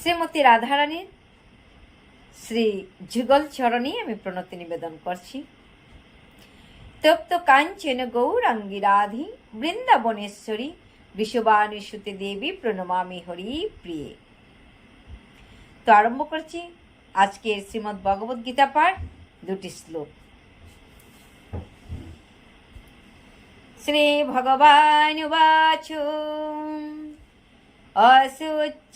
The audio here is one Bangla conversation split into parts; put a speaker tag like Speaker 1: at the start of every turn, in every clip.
Speaker 1: শ্রীমতী রাধারানীর শ্রী যুগল চরণে আমি প্রণতি নিবেদন করছি। তপ্ত কাঞ্চন গৌরাঙ্গী রাধি বৃন্দাবনেশ্বরী বিশ্ববানুসুতে দেবী প্রণমামি হরি প্রিয়ে। তো আরম্ভ করছি আজকের শ্রীমদ্ ভগবদ গীতা পাঠ, দুটি শ্লোক। শ্রী ভগবান উবাচ অশুচ্চান্যসুচস্তং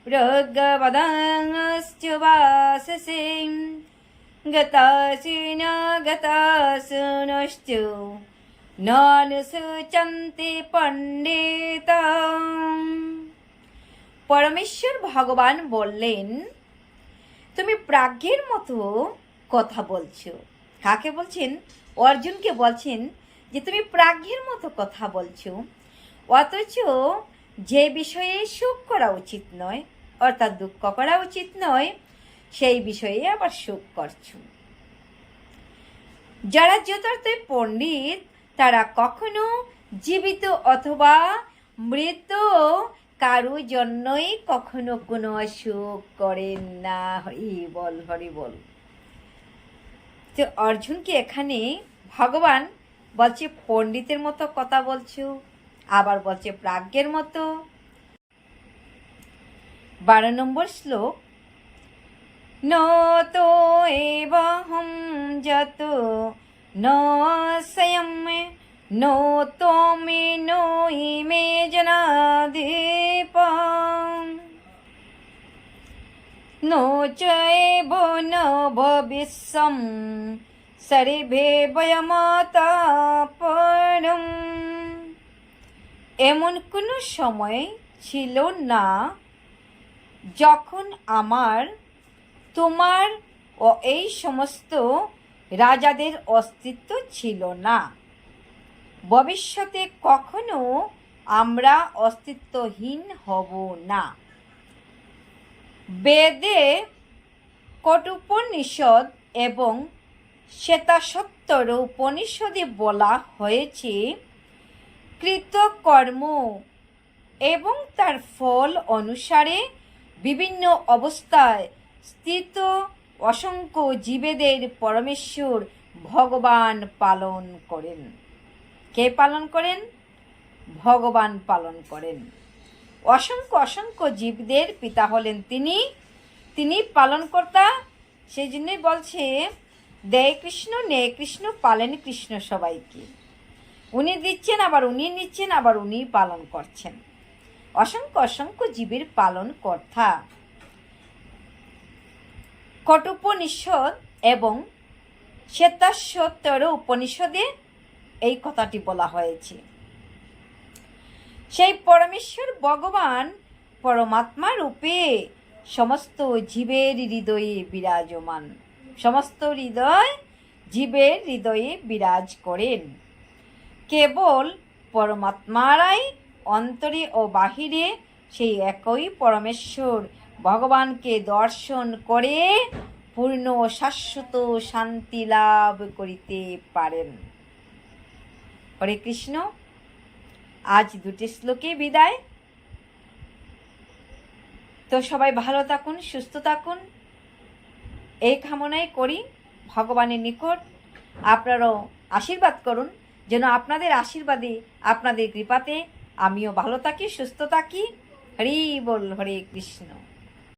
Speaker 1: প্রজ্ঞপদংশ্চ বাসসে গতাসুন গতাসুনশ্চ নানুসুচন্তি পণ্ডিতং। পরমেশ্বর ভগবান বললেন, তুমি প্রাজ্ঞের মতো কথা বলছো। কাকে বলছেন? অর্জুনকে বলছেন যে তুমি প্রাজ্ঞের মতো কথা বলছো, অথচ যে বিষয়ে সুখ করা উচিত নয়, অর্থাৎ দুঃখ করা উচিত নয়, সেই বিষয়ে আবার সুখ করছো। যারা যথার্থই পণ্ডিত তারা কখনো জীবিত অথবা মৃত কারো জন্যই কখনো কোনো সুখ করেন না। হরি বল, হরি বল। তো অর্জুনকে এখানে ভগবান বলছে পণ্ডিতের মতো কথা বলছো, আবার বলছে প্রাজ্ঞের মতো। 12 নম্বর শ্লোক। ন তো এবহম যত ন স্বয়ং নো তোমে নো ইমে জনাদীপ নো চৈব ন ভবিষ্যম সর্বে বয়মতাপরম। এমন কোনো সময় ছিল না যখন আমার, তোমার ও এই সমস্ত রাজাদের অস্তিত্ব ছিল না। ভবিষ্যতে কখনো আমরা অস্তিত্বহীন হব না। বেদে কঠোপনিষদ এবং শ্বেতাশ্বতর উপনিষদে বলা হয়েছে, কৃতকর্ম এবং তার ফল অনুসারে বিভিন্ন অবস্থায় স্থিত অসংখ্য জীবেদের পরমেশ্বর ভগবান পালন করেন। কে পালন করেন? ভগবান পালন করেন। অসংখ্য অসংখ্য জীবদের পিতা হলেন তিনি পালনকর্তা। সেই জন্যই বলছে, দেয় কৃষ্ণ নেয় কৃষ্ণ, পালেন কৃষ্ণ সবাইকে। উনি দিচ্ছেন, আবার উনি নিচ্ছেন, আবার উনি পালন করছেন। অসংখ্য অসংখ্য জীবের পালন কর্তা। কঠোপনিষদ এবং শ্বেতাশ্বতর উপনিষদে এই কথাটি বলা হয়েছে। সেই পরমেশ্বর ভগবান পরমাত্মা রূপে সমস্ত জীবের হৃদয়ে বিরাজমান। সমস্ত হৃদয় জীবের হৃদয়ে বিরাজ করেন। কেবল পরমাত্মারাই অন্তরে ও বাহিরে সেই একই পরমেশ্বর ভগবানকে দর্শন করে পূর্ণ ও শাশ্বত শান্তি লাভ করিতে পারেন। হরে কৃষ্ণ। আজ দুটি শ্লোকে বিদায়। তো সবাই ভালো থাকুন, সুস্থ থাকুন, এই কামনাই করি। ভগবানের নিকট আপনারাও আশীর্বাদ করুন, যেন আপনাদের আশীর্বাদে, আপনাদের কৃপাতে আমিও ভালো থাকি, সুস্থ থাকি। হরি বল, হরে কৃষ্ণ।